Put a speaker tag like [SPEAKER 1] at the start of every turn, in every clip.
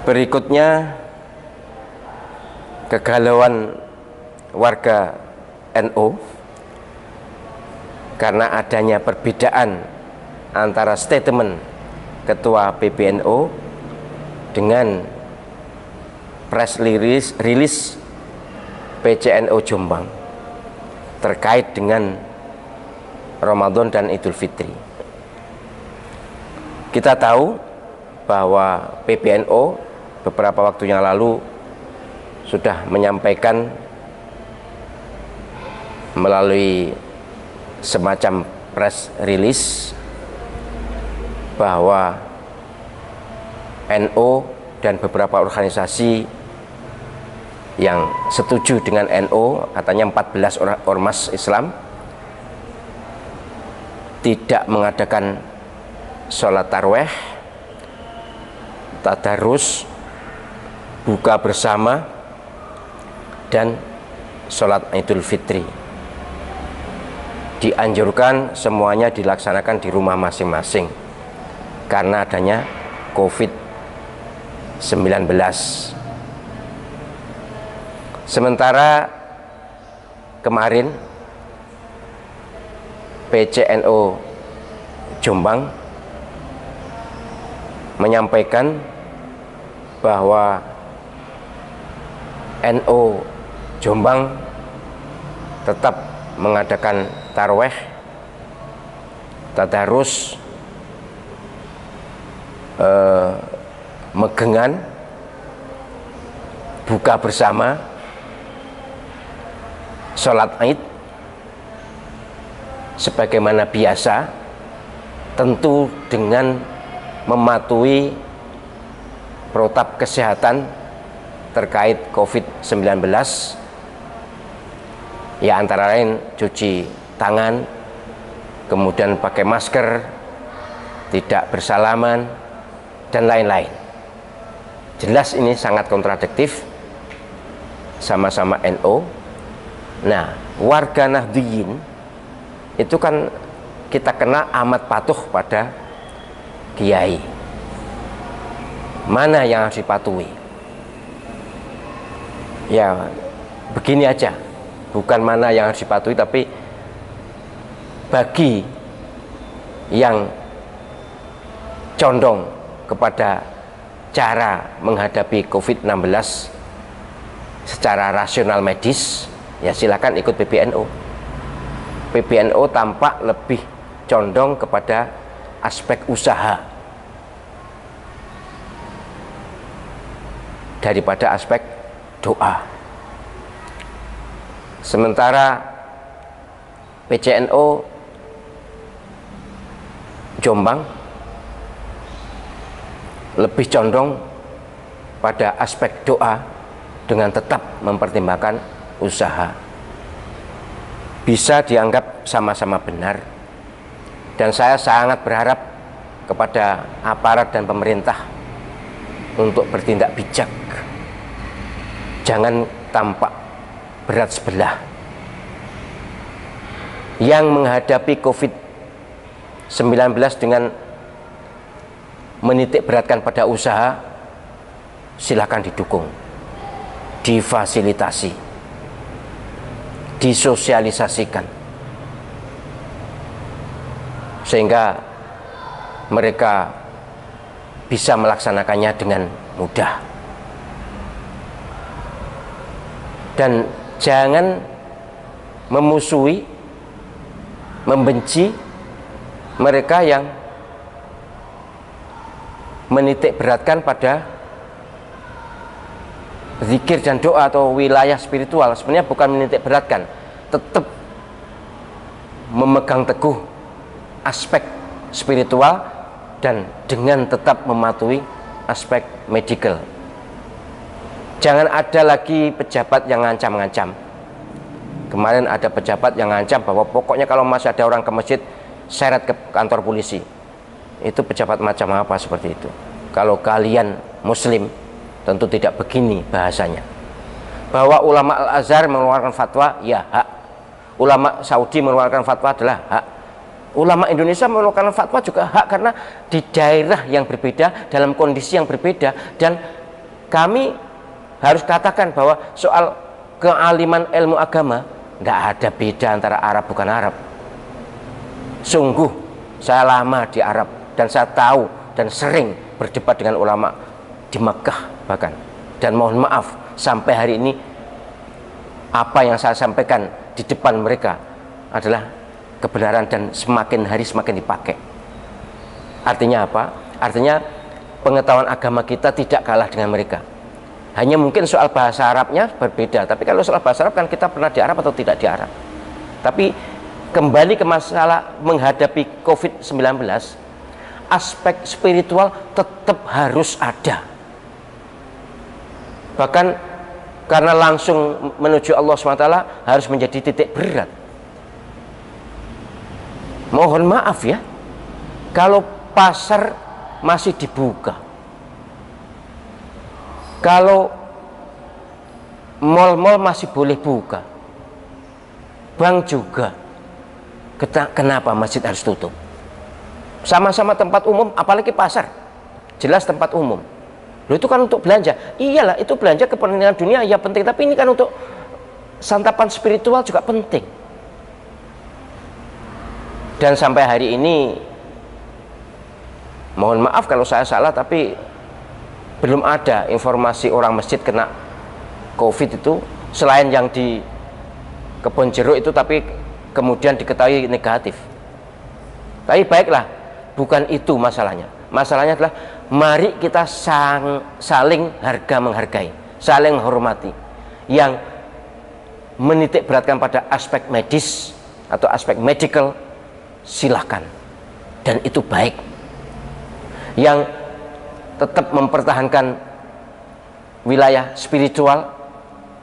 [SPEAKER 1] Berikutnya, kegalauan warga NU karena adanya perbedaan antara statement Ketua PBNU dengan press release PCNU Jombang terkait dengan Ramadan dan Idul Fitri. Kita tahu bahwa PBNU beberapa waktu yang lalu sudah menyampaikan melalui semacam press release bahwa NU dan beberapa organisasi yang setuju dengan NU, katanya 14 ormas Islam, tidak mengadakan sholat tarawih, tadarus, buka bersama, dan sholat Idul Fitri. Dianjurkan semuanya dilaksanakan di rumah masing-masing karena adanya COVID-19. Sementara kemarin PCNU Jombang menyampaikan bahwa NU Jombang tetap mengadakan tarawih, tadarus, megengan, buka bersama, sholat Id sebagaimana biasa, tentu dengan mematuhi protap kesehatan terkait COVID-19, ya antara lain cuci tangan, kemudian pakai masker, tidak bersalaman, dan lain-lain. Jelas ini sangat kontradiktif, sama-sama NU. Nah, warga Nahdliyin itu kan kita kenal amat patuh pada kiai. Mana yang harus dipatuhi? Ya, begini aja, bukan mana yang harus dipatuhi, tapi bagi yang condong kepada cara menghadapi COVID-19 secara rasional medis, ya silakan ikut PBNU. PBNU tampak lebih condong kepada aspek usaha daripada aspek doa. Sementara PCNU Jombang lebih condong pada aspek doa dengan tetap mempertimbangkan usaha. Bisa dianggap sama-sama benar, dan saya sangat berharap kepada aparat dan pemerintah untuk bertindak bijak, jangan tampak berat sebelah. Yang menghadapi COVID-19 dengan menitik beratkan pada usaha, silakan didukung, difasilitasi, disosialisasikan, sehingga mereka bisa melaksanakannya dengan mudah. Dan jangan memusuhi, membenci mereka yang menitik beratkan pada zikir dan doa atau wilayah spiritual. Sebenarnya bukan menitik beratkan, tetap memegang teguh aspek spiritual dan dengan tetap mematuhi aspek medical. Jangan ada lagi pejabat yang ngancam-ngancam. Kemarin ada pejabat yang ngancam bahwa pokoknya kalau masih ada orang ke masjid, seret ke kantor polisi. Itu pejabat macam apa seperti itu? Kalau kalian muslim, tentu tidak begini bahasanya. Bahwa ulama Al-Azhar mengeluarkan fatwa, ya hak. Ulama Saudi mengeluarkan fatwa adalah hak. Ulama Indonesia mengeluarkan fatwa juga hak, karena di daerah yang berbeda, dalam kondisi yang berbeda, dan kami harus katakan bahwa soal kealiman ilmu agama tidak ada beda antara Arab bukan Arab. Sungguh saya lama di Arab dan saya tahu dan sering berdebat dengan ulama di Mekah bahkan, dan mohon maaf sampai hari ini apa yang saya sampaikan di depan mereka adalah kebenaran dan semakin hari semakin dipakai. Artinya apa? Artinya pengetahuan agama kita tidak kalah dengan mereka. Hanya mungkin soal bahasa Arabnya berbeda, tapi kalau soal bahasa Arab kan kita pernah di Arab atau tidak di Arab. Tapi kembali ke masalah menghadapi COVID-19, aspek spiritual tetap harus ada. Bahkan karena langsung menuju Allah SWT harus menjadi titik berat. Mohon maaf ya, kalau pasar masih dibuka, kalau mal-mal masih boleh buka, bank juga, kenapa masjid harus tutup? Sama-sama tempat umum, apalagi pasar, jelas tempat umum. Loh, itu kan untuk belanja. Iyalah, itu belanja kepentingan dunia ya penting, tapi ini kan untuk santapan spiritual juga penting. Dan sampai hari ini, mohon maaf kalau saya salah, tapi belum ada informasi orang masjid kena COVID itu selain yang di Kebon Jeruk itu, tapi kemudian diketahui negatif. Tapi baiklah, bukan itu masalahnya. Masalahnya adalah mari kita saling harga menghargai, saling menghormati. Yang menitik beratkan pada aspek medis atau aspek medical, silahkan, dan itu baik. Yang tetap mempertahankan wilayah spiritual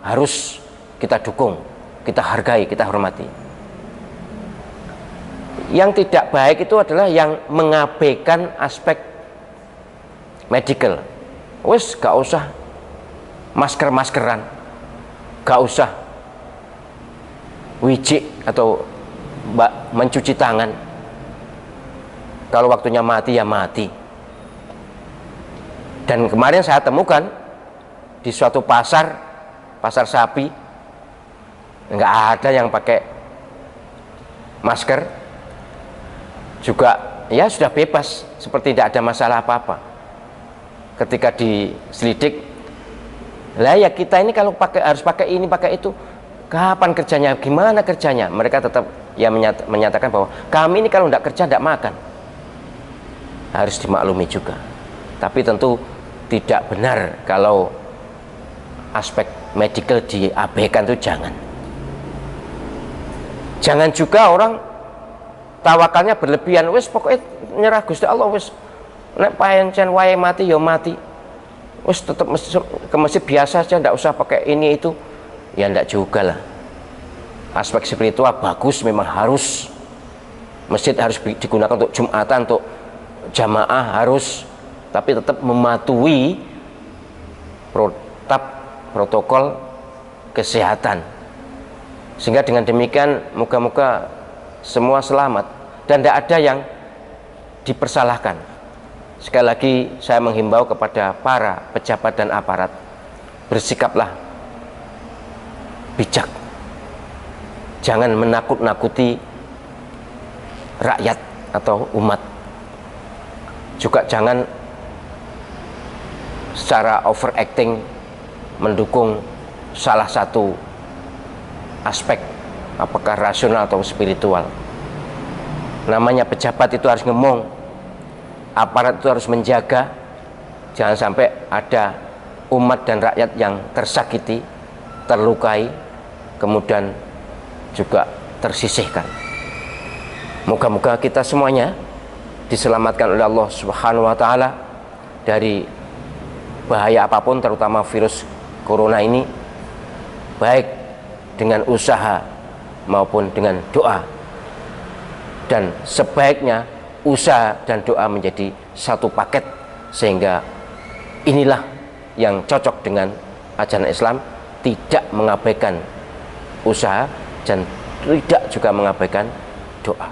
[SPEAKER 1] harus kita dukung, kita hargai, kita hormati. Yang tidak baik itu adalah yang mengabaikan aspek medical. Wes gak usah masker-maskeran, gak usah wijik atau mencuci tangan. Kalau waktunya mati ya mati. Dan kemarin saya temukan di suatu pasar sapi, nggak ada yang pakai masker, juga ya sudah bebas, seperti tidak ada masalah apa-apa. Ketika diselidik, lah ya kita ini kalau harus pakai ini pakai itu, kapan kerjanya, gimana kerjanya? Mereka tetap ya menyatakan bahwa kami ini kalau tidak kerja tidak makan. Harus dimaklumi juga. Tapi tentu tidak benar kalau aspek medical diabaikan, itu jangan juga orang tawakalnya berlebihan. Wis pokoknya nyerah Gusti Allah, wis nek paencen wae mati ya mati, wis tetap ke masjid biasa saja, tidak usah pakai ini itu. Ya tidak juga lah. Aspek spiritual bagus, memang harus masjid harus digunakan untuk Jumatan, untuk jamaah harus, tapi tetap mematuhi protokol kesehatan. Sehingga dengan demikian moga-moga semua selamat dan tidak ada yang dipersalahkan. Sekali lagi saya menghimbau kepada para pejabat dan aparat, bersikaplah bijak, jangan menakut-nakuti rakyat atau umat, juga jangan secara overacting mendukung salah satu aspek, apakah rasional atau spiritual. Namanya pejabat itu harus ngomong, aparat itu harus menjaga, jangan sampai ada umat dan rakyat yang tersakiti, terlukai, kemudian juga tersisihkan. Moga-moga kita semuanya diselamatkan oleh Allah Subhanahu wa Ta'ala dari bahaya apapun, terutama virus corona ini, baik dengan usaha maupun dengan doa. Dan sebaiknya usaha dan doa menjadi satu paket, sehingga inilah yang cocok dengan ajaran Islam, tidak mengabaikan usaha dan tidak juga mengabaikan doa.